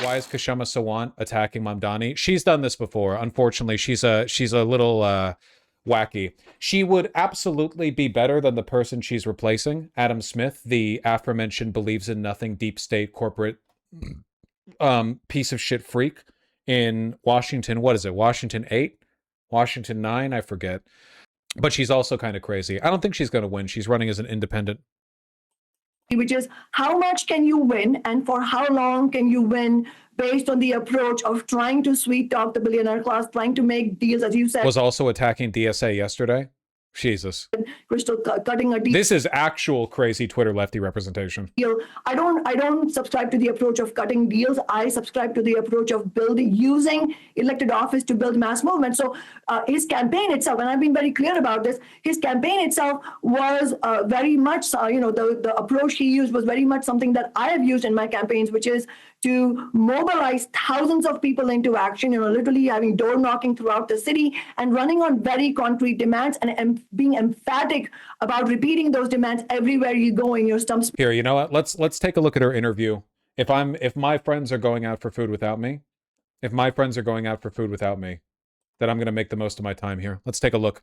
Kshama Sawant attacking Mamdani? She's done this before. Unfortunately, she's a little wacky. She would absolutely be better than the person she's replacing, Adam Smith, the aforementioned believes in nothing deep state corporate piece of shit freak in Washington. What is it? Washington 8? Washington 9? I forget. But she's also kind of crazy. I don't think she's going to win. She's running as an independent. Which is how much can you win and for how long can you win based on the approach of trying to sweet talk the billionaire class, trying to make deals, as you said. Was also attacking DSA yesterday. Jesus. Crystal cutting a deal. This is actual crazy Twitter lefty representation. I don't subscribe to the approach of cutting deals. I subscribe to the approach of using elected office to build mass movement. So his campaign itself, and I've been very clear about this, his campaign itself was very much, the approach he used was very much something that I have used in my campaigns, which is to mobilize thousands of people into action, literally having door knocking throughout the city and running on very concrete demands and being emphatic about repeating those demands everywhere you go in your stumps. Here, you know what? Let's take a look at her interview. If my friends are going out for food without me, then I'm going to make the most of my time here. Let's take a look.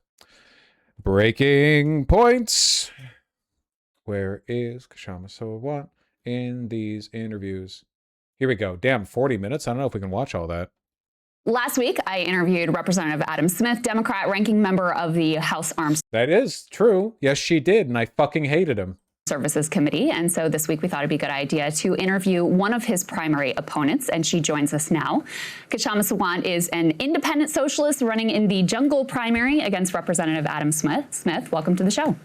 Breaking points. Where is Kshama Sawant in these interviews? Here we go. Damn, 40 minutes. I don't know if we can watch all that. Last week, I interviewed Representative Adam Smith, Democrat ranking member of the House Armed That is true. Yes, she did. And I fucking hated him. Services Committee. And so this week we thought it'd be a good idea to interview one of his primary opponents, and she joins us now. Kshama Sawant is an independent socialist running in the jungle primary against Representative Adam Smith. Smith, welcome to the show.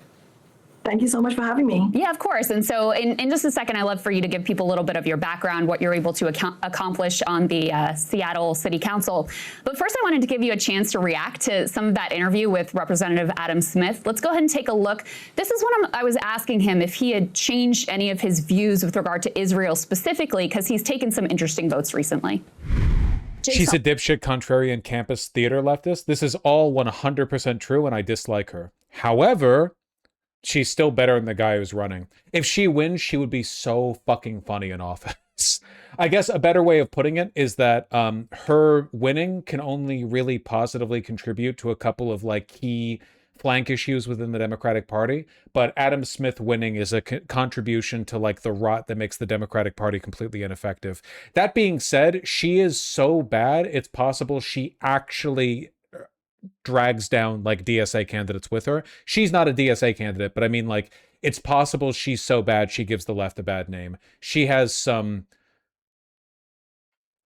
Thank you so much for having me. Yeah, of course. And so in just a second, I'd love for you to give people a little bit of your background, what you're able to accomplish on the Seattle City Council. But first, I wanted to give you a chance to react to some of that interview with Representative Adam Smith. Let's go ahead and take a look. This is when I was asking him if he had changed any of his views with regard to Israel specifically, because he's taken some interesting votes recently. She's a dipshit contrarian campus theater leftist. This is all 100% true, and I dislike her. However, she's still better than the guy who's running. If she wins, she would be so fucking funny in office. I guess a better way of putting it is that her winning can only really positively contribute to a couple of key flank issues within the Democratic Party. But Adam Smith winning is a contribution to the rot that makes the Democratic Party completely ineffective. That being said, she is so bad, it's possible she actually drags down DSA candidates with her. She's not a DSA candidate, but I mean it's possible she's so bad she gives the left a bad name. She has some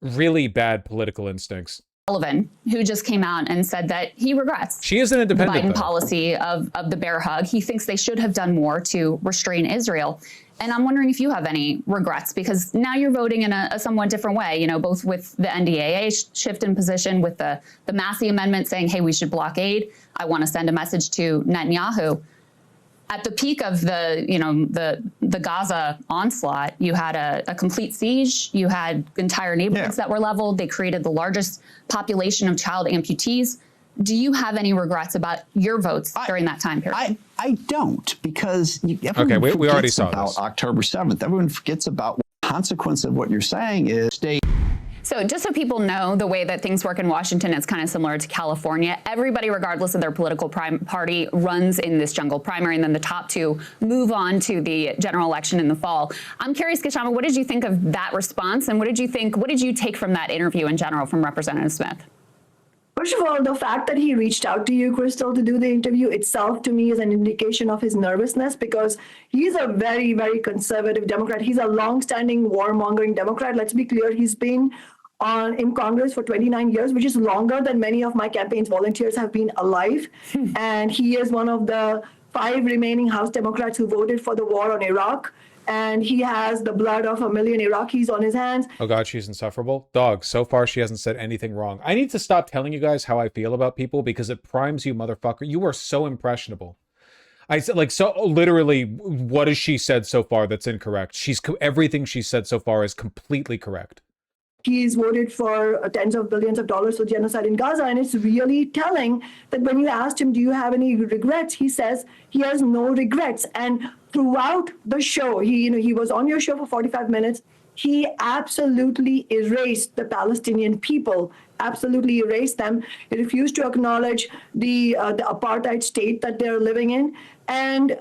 really bad political instincts. Sullivan, who just came out and said that he regrets she is an independent the Biden policy of the bear hug. He thinks they should have done more to restrain Israel. And I'm wondering if you have any regrets, because now you're voting in a somewhat different way, both with the NDAA shift in position, with the Massey Amendment saying, hey, we should blockade. I want to send a message to Netanyahu. At the peak of the Gaza onslaught, you had a complete siege. You had entire neighborhoods that were leveled. They created the largest population of child amputees. Do you have any regrets about your votes during that time period? I don't, because okay, we already saw about this. October 7th. Everyone forgets about the consequence of what you're saying is state. So just so people know, the way that things work in Washington is kind of similar to California. Everybody, regardless of their political party, runs in this jungle primary, and then the top two move on to the general election in the fall. I'm curious, Kshama, what did you think of that response, and what did you take from that interview in general from Representative Smith? First of all, the fact that he reached out to you, Crystal, to do the interview itself, to me, is an indication of his nervousness, because he's a very, very conservative Democrat. He's a longstanding warmongering Democrat. Let's be clear. He's been in Congress for 29 years, which is longer than many of my campaign's volunteers have been alive. And he is one of the 5 remaining House Democrats who voted for the war on Iraq. And he has the blood of 1 million Iraqis on his hands. Oh God, she's insufferable. Dog, so far she hasn't said anything wrong. I need to stop telling you guys how I feel about people, because it primes you, motherfucker. You are so impressionable. I said, so literally, what has she said so far that's incorrect? Everything she said so far is completely correct. He's voted for tens of billions of dollars for genocide in Gaza. And it's really telling that when you asked him, do you have any regrets? He says he has no regrets. And throughout the show, he was on your show for 45 minutes. he absolutely erased the Palestinian people, absolutely erased them. He refused to acknowledge the apartheid state that they're living in. And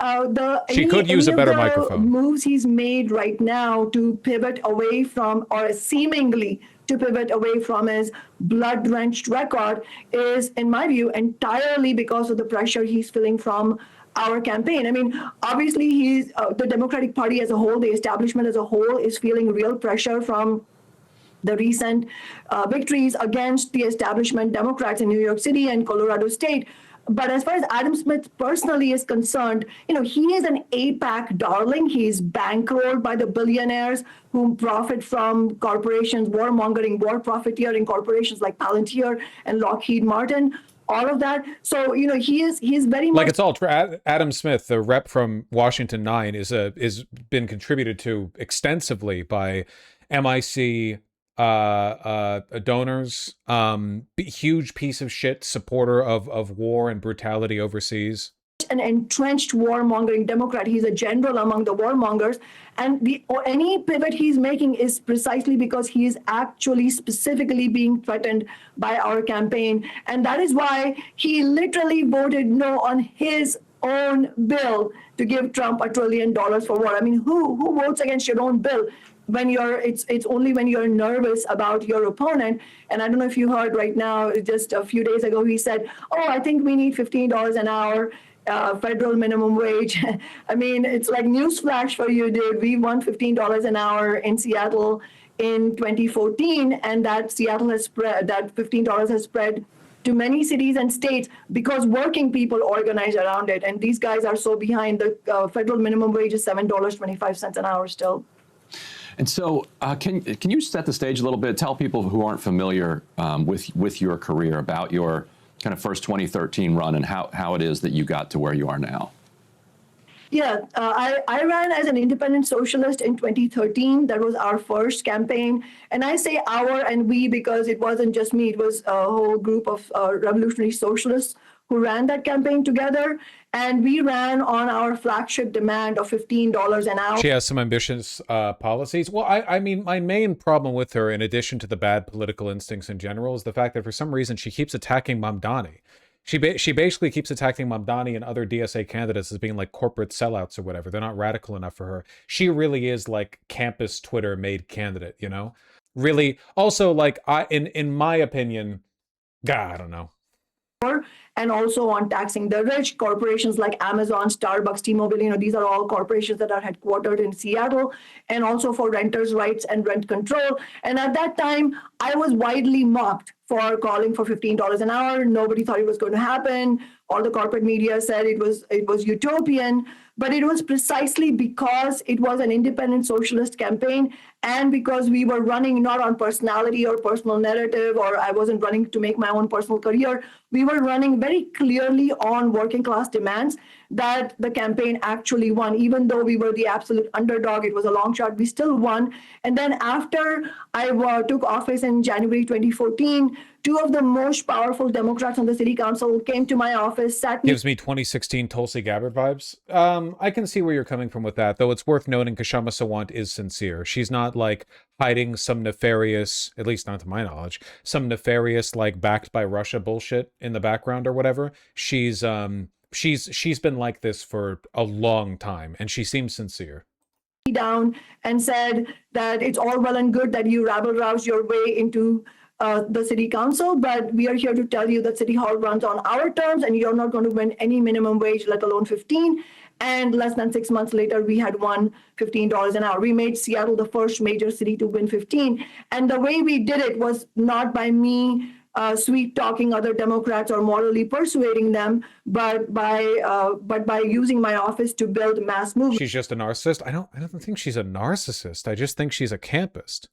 She could use a better microphone. Moves he's made right now to pivot away from, or seemingly to pivot away from, his blood-drenched record is, in my view, entirely because of the pressure he's feeling from our campaign. I mean, obviously, he's the Democratic Party as a whole, the establishment as a whole, is feeling real pressure from the recent victories against the establishment Democrats in New York City and Colorado State. But as far as Adam Smith personally is concerned, he is an AIPAC darling. He's bankrolled by the billionaires who profit from corporations, warmongering, war profiteering corporations like Palantir and Lockheed Martin. All of that. So, he's very much like, it's all true. Adam Smith, the rep from Washington 9, is been contributed to extensively by MIC donors, huge piece of shit supporter of war and brutality overseas. An entrenched warmongering Democrat. He's a general among the warmongers. And any pivot he's making is precisely because he is actually specifically being threatened by our campaign. And that is why he literally voted no on his own bill to give Trump $1 trillion for war. I mean, who votes against your own bill? When it's only when you're nervous about your opponent. And I don't know if you heard right now, just a few days ago, he said, "Oh, I think we need $15 an hour, federal minimum wage." I mean, it's like newsflash for you, dude. We won $15 an hour in Seattle in 2014, and that Seattle has spread, that $15 has spread to many cities and states because working people organize around it. And these guys are so behind. The federal minimum wage is $7.25 an hour still. And so, can you set the stage a little bit? Tell people who aren't familiar with your career about your kind of first 2013 run and how it is that you got to where you are now. Yeah, I ran as an independent socialist in 2013. That was our first campaign. And I say our and we because it wasn't just me. It was a whole group of revolutionary socialists who ran that campaign together. And we ran on our flagship demand of $15 an hour. She has some ambitious policies. Well, I mean, my main problem with her, in addition to the bad political instincts in general, is the fact that for some reason she keeps attacking Mamdani. She basically keeps attacking Mamdani and other DSA candidates as being like corporate sellouts or whatever. They're not radical enough for her. She really is like campus Twitter made candidate, Really. Also, like, in my opinion, God, I don't know. And also on taxing the rich. Corporations like Amazon, Starbucks, T-Mobile, these are all corporations that are headquartered in Seattle, and also for renters' rights and rent control. And at that time, I was widely mocked for calling for $15 an hour. Nobody thought it was going to happen. All the corporate media said it was utopian. But it was precisely because it was an independent socialist campaign and because we were running not on personality or personal narrative, or I wasn't running to make my own personal career. We were running very clearly on working class demands that the campaign actually won. Even though we were the absolute underdog, it was a long shot, we still won. And then after I took office in January 2014, two of the most powerful Democrats on the city council came to my office, Gives me 2016 Tulsi Gabbard vibes. I can see where you're coming from with that, though it's worth noting Kshama Sawant is sincere. She's not like hiding some nefarious, at least not to my knowledge, some nefarious like backed by Russia bullshit in the background or whatever. She's been like this for a long time, and she seems sincere. Down and said that it's all well and good that you rabble-rouse your way into the city council, but we are here to tell you that City Hall runs on our terms and you're not going to win any minimum wage, let alone 15. And less than 6 months later, we had won $15 an hour. We made Seattle the first major city to win 15. And the way we did it was not by me sweet talking other Democrats or morally persuading them, but by using my office to build mass movement. She's just a narcissist. I don't think she's a narcissist. I just think she's a campist.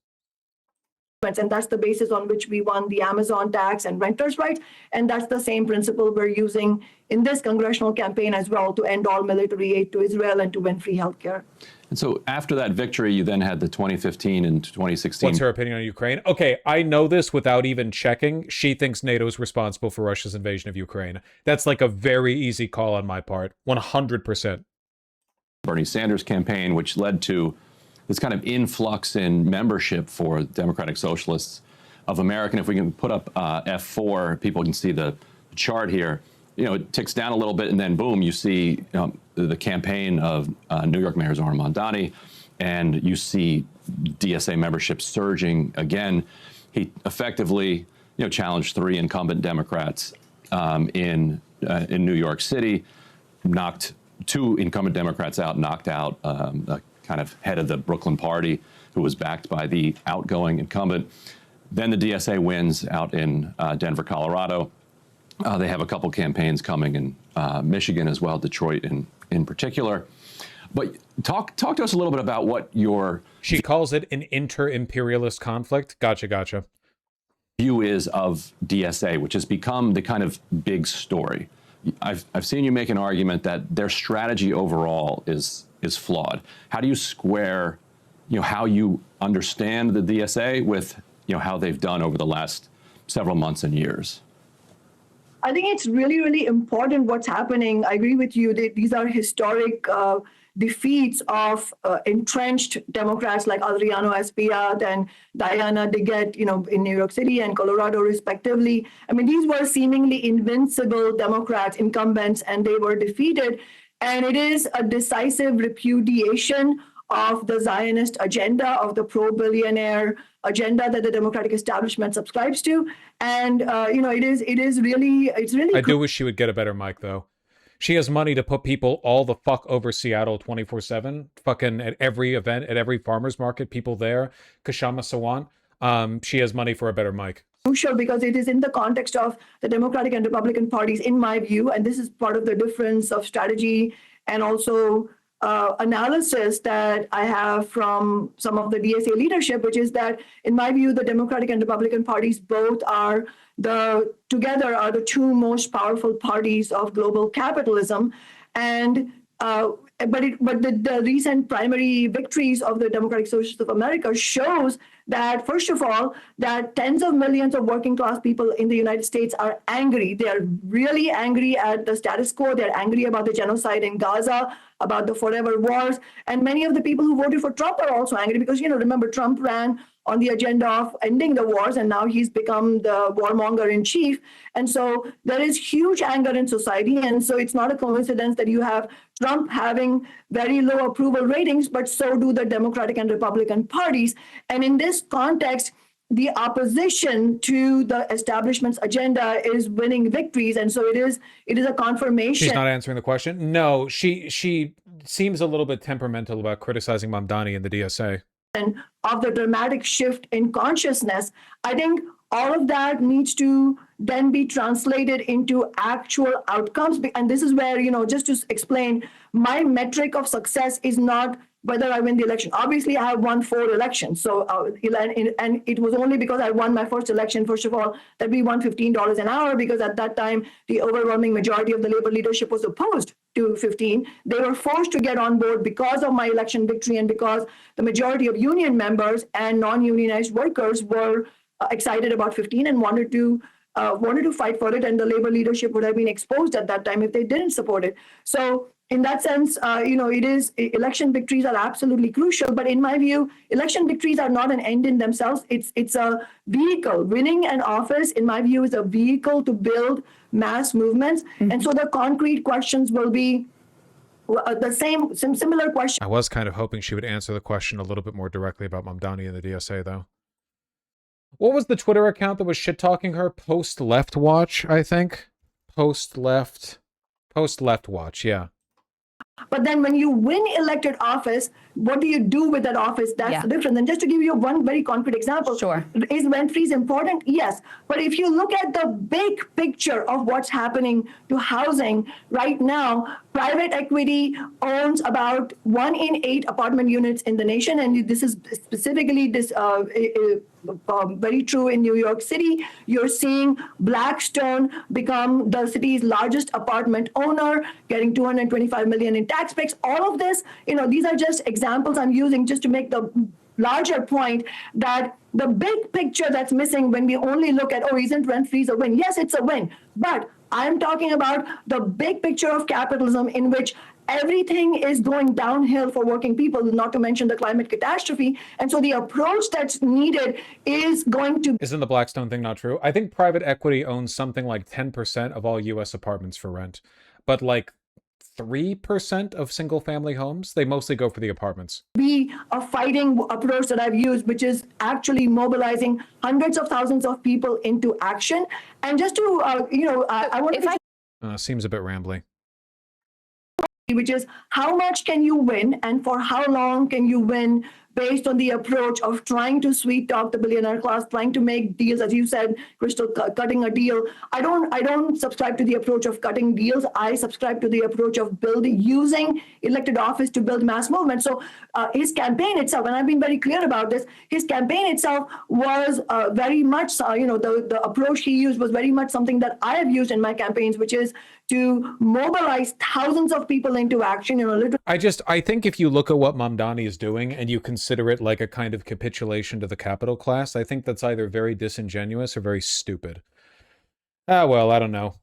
And that's the basis on which we won the Amazon tax and renters' rights. And that's the same principle we're using in this congressional campaign as well, to end all military aid to Israel and to win free healthcare. And so after that victory, you then had the 2015 and 2016. What's her opinion on Ukraine? Okay, I know this without even checking. She thinks NATO is responsible for Russia's invasion of Ukraine. That's like a very easy call on my part. 100%. Bernie Sanders campaign, which led to this kind of influx in membership for Democratic Socialists of America. And if we can put up F4, people can see the chart here. You know, it ticks down a little bit, and then boom, you see the campaign of New York Mayor Mamdani, and you see DSA membership surging again. He effectively, challenged 3 incumbent Democrats in New York City, knocked 2 incumbent Democrats out, knocked out a kind of head of the Brooklyn party who was backed by the outgoing incumbent. Then the DSA wins out in Denver, Colorado. They have a couple campaigns coming in Michigan as well, Detroit in particular. But talk to us a little bit about what your... She calls it an inter-imperialist conflict. Gotcha. View is of DSA, which has become the kind of big story. I've seen you make an argument that their strategy overall is flawed. How do you square, how you understand the DSA with, how they've done over the last several months and years? I think it's really, really important what's happening. I agree with you that these are historic defeats of entrenched Democrats like Adriano Espaillat and Diana DeGette, in New York City and Colorado, respectively. I mean, these were seemingly invincible Democrats, incumbents, and they were defeated. And it is a decisive repudiation of the Zionist agenda, of the pro-billionaire agenda that the Democratic establishment subscribes to. And, it's really. I do wish she would get a better mic, though. She has money to put people all the fuck over Seattle 24/7, fucking at every event, at every farmer's market, people there, Kshama Sawant. She has money for a better mic. Crucial because it is in the context of the Democratic and Republican parties, in my view, and this is part of the difference of strategy and also analysis that I have from some of the DSA leadership, which is that, in my view, the Democratic and Republican parties both are together are the 2 most powerful parties of global capitalism. And but the recent primary victories of the Democratic Socialists of America shows that, first of all, that tens of millions of working class people in the United States are angry. They are really angry at the status quo. They're angry about the genocide in Gaza, about the forever wars. And many of the people who voted for Trump are also angry because, remember, Trump ran on the agenda of ending the wars, and now he's become the warmonger in chief. And so there is huge anger in society. And so it's not a coincidence that you have Trump having very low approval ratings, but so do the Democratic and Republican parties. And in this context, the opposition to the establishment's agenda is winning victories. And so it is a confirmation. She's not answering the question. No, she seems a little bit temperamental about criticizing Mamdani and the DSA. Of the dramatic shift in consciousness. I think all of that needs to then be translated into actual outcomes. And this is where, just to explain, my metric of success is not whether I win the election. Obviously, I have won 4 elections. So, and it was only because I won my first election, first of all, that we won $15 an hour, because at that time, the overwhelming majority of the labor leadership was opposed to 15. They were forced to get on board because of my election victory and because the majority of union members and non-unionized workers were excited about 15 and wanted to fight for it. And the labor leadership would have been exposed at that time if they didn't support it. So in that sense, election victories are absolutely crucial. But in my view, election victories are not an end in themselves. It's a vehicle. Winning an office, in my view, is a vehicle to build mass movements. Mm-hmm. And so the concrete questions will be some similar questions. I was kind of hoping she would answer the question a little bit more directly about Mamdani and the DSA, though. What was the Twitter account that was shit-talking her? Post-Left Watch, I think? Post-Left Watch, yeah. But then when you win elected office, what do you do with that office? That's the difference. And just to give you one very concrete example, sure. Is rent freeze important? Yes. But if you look at the big picture of what's happening to housing right now, private equity owns about 1 in 8 apartment units in the nation. And this is specifically very true in New York City. You're seeing Blackstone become the city's largest apartment owner, getting $225 million in tax breaks. All of this, these are just examples I'm using just to make the larger point that the big picture that's missing when we only look at, isn't rent freeze a win? Yes, it's a win. But I'm talking about the big picture of capitalism in which everything is going downhill for working people, not to mention the climate catastrophe. And so the approach that's needed is going to... Isn't the Blackstone thing not true? I think private equity owns something like 10% of all US apartments for rent, but like 3% of single family homes. They mostly go for the apartments. Be a fighting approach that I've used, which is actually mobilizing hundreds of thousands of people into action. And just to, I want to... Seems a bit rambly. Which is how much can you win and for how long can you win, based on the approach of trying to sweet talk the billionaire class, trying to make deals, as you said, Crystal, cutting a deal. I don't subscribe to the approach of cutting deals. I subscribe to the approach of using elected office to build mass movement. So his campaign itself, and I've been very clear about this, his campaign itself was very much, the approach he used was very much something that I have used in my campaigns, which is to mobilize thousands of people into action. I think if you look at what Mamdani is doing and you consider it like a kind of capitulation to the capital class, I think that's either very disingenuous or very stupid. Well, I don't know.